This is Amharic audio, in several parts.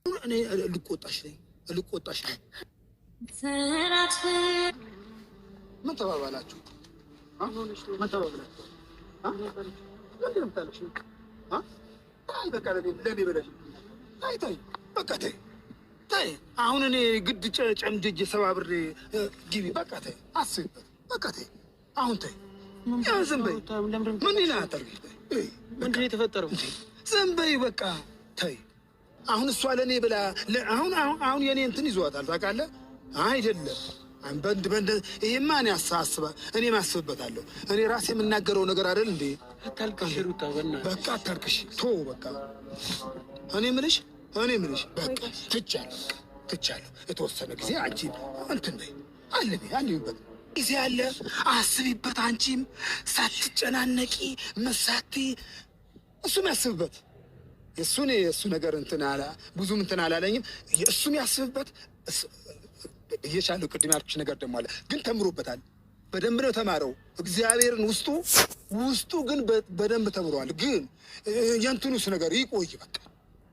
እኔ ልቆጣሽ ነኝ። ምን ተባባላችሁ? ምን ተባባላችሁ? በቃ ለኔ ብለሽ በቃ ተይ። አሁን እኔ ግድ ጨምድጄ ሰባብሬ ግቢ። በቃ ተይ፣ አስቢበት። በቃ ተይ፣ አሁን ተይ። ዝም በይ። ምን ይላታል? ምንድን ነው የተፈጠረው? ዝም በይ በቃ ተይ። አሁን እሷ ለእኔ ብላ አሁን የእኔ እንትን ይዟታል ታውቃለህ? አይደለም በንድ ይሄማ እኔ እኔ ማስብበታለሁ። እኔ ራሴ የምናገረው ነገር አይደል እንዴ? አታልቅሽ ሩታ፣ በቃ አታልቅሽ። ቶ በቃ እኔ ምልሽ በቃ ትቻለሁ። የተወሰነ ጊዜ አንቺ እንትን በይ አለበት ጊዜ አለ። አስቢበት። አንቺም ሳትጨናነቂ መሳቲ እሱም ያስብበት። የእሱ ነገር እንትን ብዙም እንትን አላለኝም። እሱም ያስብበት እየቻለው ቅድም ያልኩሽ ነገር ደግሞ አለ። ግን ተምሮበታል። በደንብ ነው ተማረው። እግዚአብሔርን ውስጡ ግን በደንብ ተምሯል። ግን የእንትኑስ ነገር ይቆይ፣ በቃ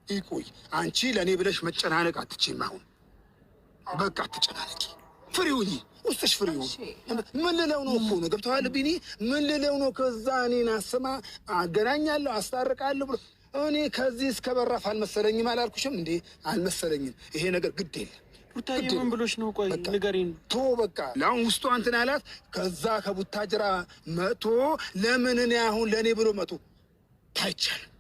ይቆይ። አንቺ ለእኔ ብለሽ መጨናነቅ አትችይም። አሁን በቃ አትጨናነቂ። ፍሪውኝ ውስጥሽ ፍሪው። ምን ልለው ነው እኮ ነው ገብተዋል ቢኒ። ምን ልለው ነው? ከዛ እኔን አስማ አገናኛለሁ አስታርቃለሁ ብሎ እኔ ከዚህ እስከ በራፍ አልመሰለኝም። አላልኩሽም እንዴ? አልመሰለኝም። ይሄ ነገር ግድ የለም። ቡታዬ ምን ብሎሽ ነው? ቆይ ንገሪኝ። ቶ በቃ ለአሁን ውስጡ እንትን አላት። ከዛ ከቡታጅራ መጥቶ ለምን እኔ አሁን ለእኔ ብሎ መጡ ታይቻልም።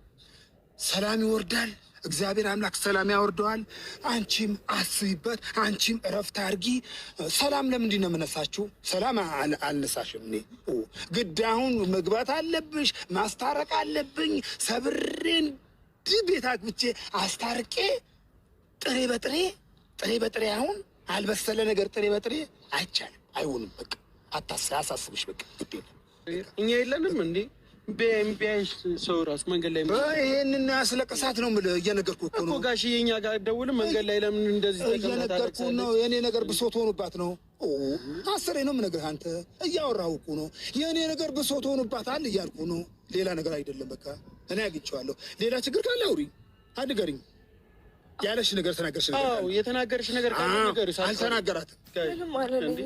ሰላም ይወርዳል። እግዚአብሔር አምላክ ሰላም ያወርደዋል። አንቺም አስቢበት። አንቺም እረፍት አድርጊ። ሰላም ለምንድን ነው የምነሳችሁ? ሰላም አልነሳሽም። እኔ ግድ አሁን መግባት አለብሽ፣ ማስታረቅ አለብኝ። ሰብሬን ቤት አግብቼ አስታርቄ ጥሬ በጥሬ አሁን አልበሰለ ነገር ጥሬ በጥሬ አይቻልም፣ አይሆንም። በቃ አሳስብሽ። በቃ ግድ እኛ የለንም እንዴ ቢያይሽ ሰው ራሱ መንገድ ላይ ይሄንን ያስለቅሳት ነው የምልህ። እየነገርኩህ እኮ ነው ጋሽዬ። እኛ ጋር ደውልም መንገድ ላይ ለምን እንደዚህ እየነገርኩህ ነው። የእኔ ነገር ብሶት ሆኑባት ነው። አስሬ ነው የምነግርህ። አንተ እያወራሁ እኮ ነው። የእኔ ነገር ብሶት ሆኑባታል እያልኩ ነው። ሌላ ነገር አይደለም። በቃ እኔ አግኝቼዋለሁ። ሌላ ችግር ካለ አውሪ፣ አትንገሪኝ። ያለሽ ነገር ተናገርሽ። አዎ የተናገርሽ ነገር ካለ ነገር አልተናገራትም። ምንም አይደለም።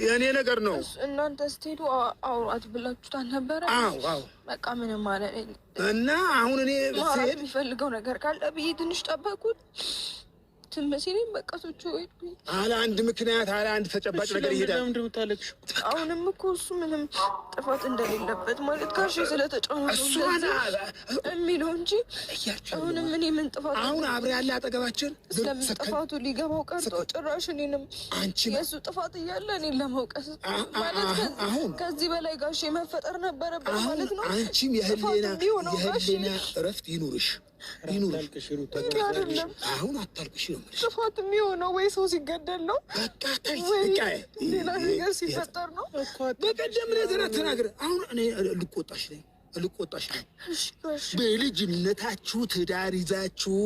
የእኔ ነገር ነው። እናንተ ስትሄዱ አውራት ብላችሁት አልነበረ? አዎ በቃ ምንም ማለት እና አሁን እኔ ማለት የሚፈልገው ነገር ካለ ብዬ ትንሽ ጠበቁት። ትመስለኝ በቃ ሶቹ አለ አንድ ምክንያት አለ አንድ ተጨባጭ ነገር ይሄዳል። አሁንም እኮ እሱ ምንም ጥፋት እንደሌለበት ማለት ጋሽ ስለተጫወተ እሱ የሚለው እንጂ አሁንም እኔ ምን ጥፋት አሁን አብሬ ያለ አጠገባችን ስለምን ጥፋቱ ሊገባው ቀርቶ ጭራሽ እኔንም የእሱ ጥፋት እያለ እኔን ለመውቀስ ማለት ከዚህ በላይ ጋሽ መፈጠር ነበረበት ማለት ነው። አንቺም የህሊና እረፍት ይኑርሽ። አሁን አታልቅሽ ነው ጥፋት የሚሆነው ወይ ሰው ሲገደል ነው ሌላ ነገር ሲፈጠር ነው። በቀደም ነገር ተናግረ አሁን እኔ ልቆጣሽ ነኝ። በልጅነታችሁ ትዳር ይዛችሁ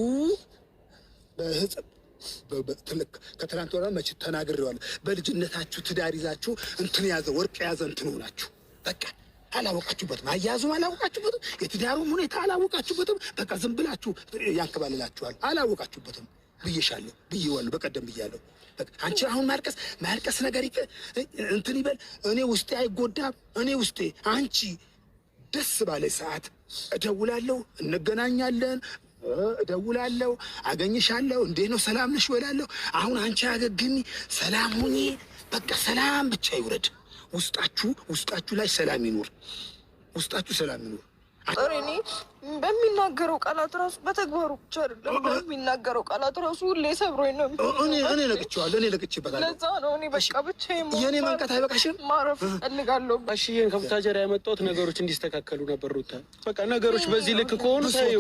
ከትላንት ወራ መቼ ተናግሬዋለሁ። በልጅነታችሁ ትዳር ይዛችሁ እንትን ያዘ ወርቅ ያዘ እንትን ሆናችሁ በቃ አላወቃችሁበትም። አያዙም አላወቃችሁበትም። የትዳሩም ሁኔታ አላወቃችሁበትም። በቃ ዝም ብላችሁ ያንከባልላችኋል። አላወቃችሁበትም ብዬዋለሁ። በቀደም ብያለሁ። አንቺ አሁን ማልቀስ ነገር እንትን ይበል። እኔ ውስጤ አይጎዳም። እኔ ውስጤ አንቺ ደስ ባለ ሰዓት እደውላለሁ፣ እንገናኛለን። እደውላለሁ፣ አገኝሻለሁ። እንዴት ነው ሰላም ነሽ እላለሁ። አሁን አንቺ አገግሚ፣ ሰላም ሁኚ። በቃ ሰላም ብቻ ይውረድ። ውስጣችሁ ላይ ሰላም ይኑር። ውስጣችሁ ሰላም ይኑር። እኔ በሚናገረው ቃላት ራሱ በተግባሩ ብቻ አይደለም፣ በሚናገረው ቃላት ራሱ ሁሌ ሰብሮኝ ነው። እኔ ነቅቼዋለሁ። እኔ ነቅቼበታለሁ። ለዛ ነው እኔ በቃ ብቻዬን የኔ መንቀት አይበቃሽም? ማረፍ እፈልጋለሁ። እሺን ከቡታጀራ ያመጣሁት ነገሮች እንዲስተካከሉ ነበር ሩታ። በቃ ነገሮች በዚህ ልክ ከሆኑ ታዩ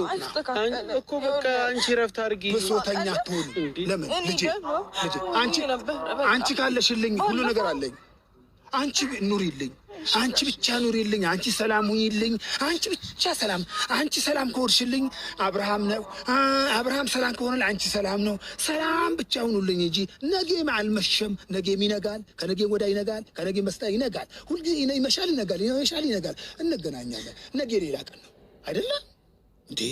እኮ በቃ አንቺ ረፍት አድርጊ። ብሶተኛ ትሆን ለምን ልጄ አንቺ ካለሽልኝ ሁሉ ነገር አለኝ። አንቺ ኑሪልኝ፣ አንቺ ብቻ ኑሪልኝ። አንቺ ሰላም ሁኚልኝ። አንቺ ብቻ ሰላም። አንቺ ሰላም ከሆንሽልኝ አብርሃም ነው። አብርሃም ሰላም ከሆነ አንቺ ሰላም ነው። ሰላም ብቻ ሁኑልኝ እንጂ ነገም አልመሸም። ነገም ይነጋል፣ ከነገ ወዲያ ይነጋል፣ ከነገ መስታ ይነጋል። ሁልጊዜ ይመሻል፣ ይነጋል፣ ይመሻል፣ ይነጋል። እንገናኛለን። ነገ ሌላ ቀን ነው አይደለ እንዴ?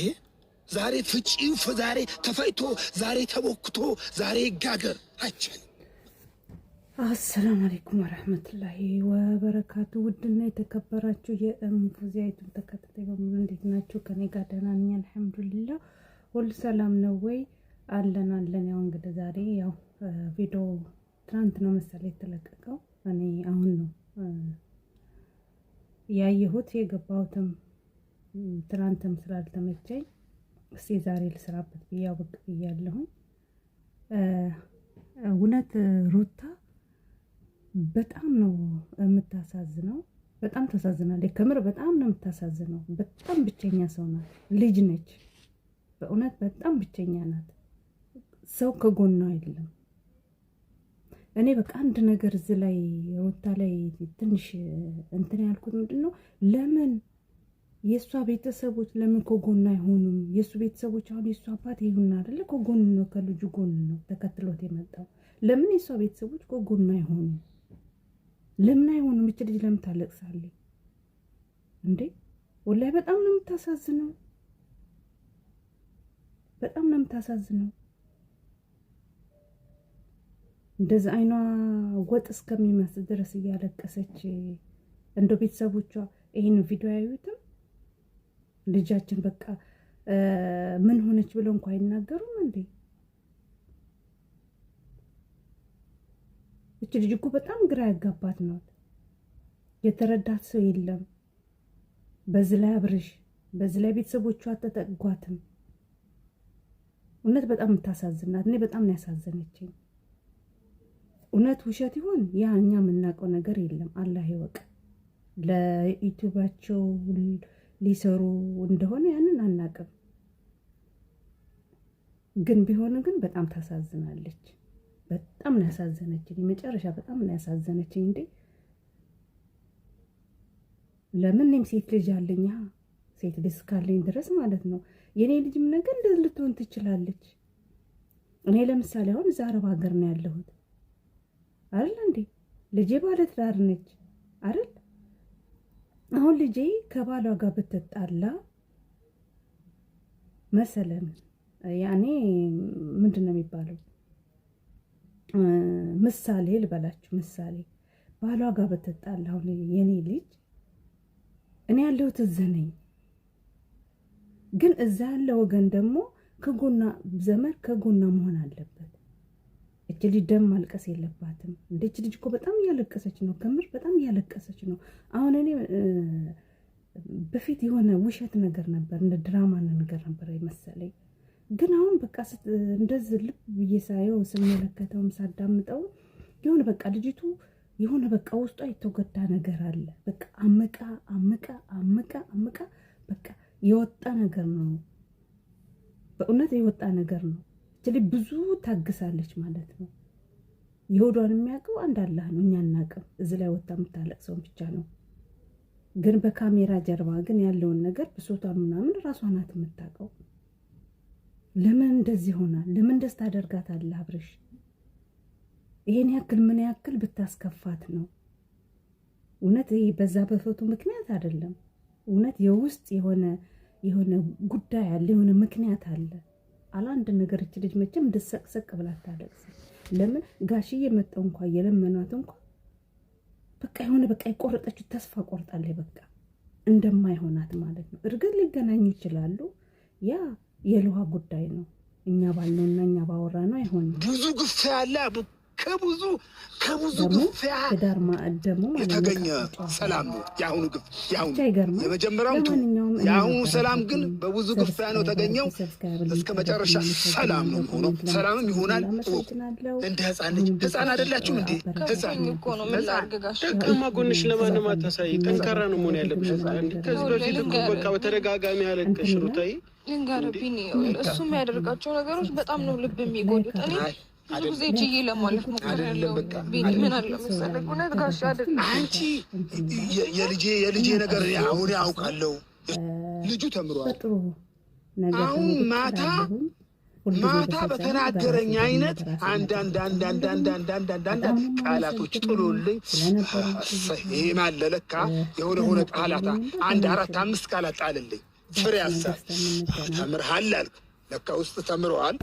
ዛሬ ፍጪው ዛሬ ተፈይቶ ዛሬ ተቦክቶ ዛሬ ይጋገር አይቻልም። አሰላሙ አለይኩም ወራህመቱላሂ ወበረካቱ። ውድና የተከበራችሁ የሙዚያይቱ ተከታታይ በሙሉ እንዴት ናችሁ? ከኔ ጋር ደህና ነኝ አልሐምዱሊላህ። ሁሉ ሰላም ነው ወይ? አለን። ያው እንግዲህ ዛሬ ያው ቪዲዮ ትናንት ነው መሰለኝ የተለቀቀው። እኔ አሁን ነው ያየሁት የገባሁትም ትናንትም ስላልተመቸኝ እስቲ ዛሬ ልስራበት ብዬ ብቅ ብያለሁ። እውነት ሩታ በጣም ነው የምታሳዝነው። በጣም ታሳዝናለች። ከምር በጣም ነው የምታሳዝነው። በጣም ብቸኛ ሰው ናት። ልጅ ነች። በእውነት በጣም ብቸኛ ናት። ሰው ከጎኗ አይደለም። እኔ በቃ አንድ ነገር እዚህ ላይ ሩታ ላይ ትንሽ እንትን ያልኩት ምንድነው፣ ለምን የእሷ ቤተሰቦች ለምን ከጎኗ አይሆኑም? የእሱ ቤተሰቦች አሁን የእሱ አባት ይሁን አይደለ ከጎን ነው፣ ከልጁ ጎን ነው ተከትሎት የመጣው። ለምን የእሷ ቤተሰቦች ከጎኗ አይሆኑም? ለምን አይሆኑም? እች ልጅ ለምን ታለቅሳለች እንዴ? ወላሂ በጣም ነው የምታሳዝነው። በጣም ነው የምታሳዝነው። እንደዛ አይኗ ወጥ እስከሚመስል ድረስ እያለቀሰች እንደ ቤተሰቦቿ ይሄን ቪዲዮ ያዩትም ልጃችን በቃ ምን ሆነች ብለው እንኳን አይናገሩም እንዴ? እቺ ልጅ እኮ በጣም ግራ ያጋባት ነው። የተረዳት ሰው የለም። በዚህ ላይ አብርሽ፣ በዚህ ላይ ቤተሰቦቿ አትጠጓትም። እውነት በጣም የምታሳዝናት። እኔ በጣም ነው ያሳዘነችኝ። እውነት ውሸት ይሆን ያ እኛ የምናውቀው ነገር የለም። አላህ ይወቅ። ለዩቲዩባቸው ሊሰሩ እንደሆነ ያንን አናውቅም። ግን ቢሆን ግን በጣም ታሳዝናለች። በጣም ነው ያሳዘነችኝ። መጨረሻ በጣም ነው ያሳዘነችኝ። እንዴ ለምን እኔም ሴት ልጅ አለኝ፣ ሴት ልጅ እስካለኝ ድረስ ማለት ነው። የኔ ልጅም ነገር እንደዚህ ልትሆን ትችላለች። እኔ ለምሳሌ አሁን እዛ አረብ ሀገር ነው ያለሁት አይደል እንዴ? ልጄ ባለ ትዳር ነች አይደል? አሁን ልጄ ከባሏ ጋር ብትጣላ መሰለን ያኔ ምንድን ነው የሚባለው? ምሳሌ ልበላችሁ፣ ምሳሌ ባሏ ጋር ብትጣላ አሁን የኔ ልጅ እኔ ያለሁት እዚህ ነኝ፣ ግን እዛ ያለ ወገን ደግሞ ከጎና ዘመድ ከጎና መሆን አለበት። እቺ ልጅ ደም ማልቀስ የለባትም። እንደች ልጅ እኮ በጣም እያለቀሰች ነው። ከምር በጣም እያለቀሰች ነው። አሁን እኔ በፊት የሆነ ውሸት ነገር ነበር፣ እንደ ድራማ ነገር ነበር የመሰለኝ። ግን አሁን በቃ እንደዚህ ልብ ብዬ ሳየው ስመለከተውም ሳዳምጠው የሆነ በቃ ልጅቱ የሆነ በቃ ውስጧ የተጎዳ ነገር አለ። በቃ አምቃ በቃ የወጣ ነገር ነው። በእውነት የወጣ ነገር ነው። ስለዚህ ብዙ ታግሳለች ማለት ነው። የሆዷን የሚያውቀው አንድ አላህ ነው፣ እኛ አናውቅም። እዚህ ላይ ወጣ የምታለቅሰው ብቻ ነው። ግን በካሜራ ጀርባ ግን ያለውን ነገር ብሶቷን ምናምን ራሷ ናት የምታውቀው። ለምን እንደዚህ ሆናል? ለምን እንደዚህ ታደርጋታለህ አብርሽ? ይሄን ያክል ምን ያክል ብታስከፋት ነው? እውነት ይሄ በዛ በፎቶ ምክንያት አይደለም። እውነት የውስጥ የሆነ ጉዳይ አለ፣ የሆነ ምክንያት አለ። አላንድ ነገር እች ልጅ መቼም እንደሰቅሰቅ ብላ ታለቅስ። ለምን ጋሽዬ መጣው እንኳን የለመናት እንኳን በቃ የሆነ በቃ የቆረጠችው ተስፋ ቆርጣለች። በቃ እንደማይሆናት ማለት ነው። እርግጥ ሊገናኙ ይችላሉ። ያ የልዋ ጉዳይ ነው። እኛ ባልነውና እኛ ባወራ ነው አይሆንም። ብዙ ግፍ ያለ ከብዙ ግፍ ዳር ማዕደሙ የተገኘ ሰላም ነው የአሁኑ ግፍ። የመጀመሪያው የአሁኑ ሰላም ግን በብዙ ግፍ ነው ተገኘው። እስከ መጨረሻ ሰላም ነው ሆኖ ሰላምም ይሆናል። እንደ ህፃን ልጅ ህፃን አይደላችሁም እንዴ? ህፃን እኮ ነው። ምን ላድርጋሽ? ደካማ ጎንሽ ለማንም አታሳይ። ጠንካራ ነው መሆን ያለብሽ። ከዚህ በፊት እኮ በቃ በተደጋጋሚ ያለቀሽ ሩታዬ ልንገርብኝ። እሱ የሚያደርጋቸው ነገሮች በጣም ነው ልብ የሚጎዱት። እኔ ብዙ ጊዜ ችዬ ለማለት ሞክሬያለሁ። ምን አለ መሰለህ እውነት ጋሽ አይደል አንቺ የልጄ ነገር አሁን ያውቃለሁ። ልጁ ተምሯል። አሁን ማታ በተናገረኝ አይነት አንዳንድ ቃላቶች ጥሎልኝ ይሄ ማለ ለካ የሆነ ቃላታ 4-5 ቃላት ጣልልኝ። ፍሬ ሀሳብ ተምርሃል አልኩ። ለካ ውስጥ ተምረዋል።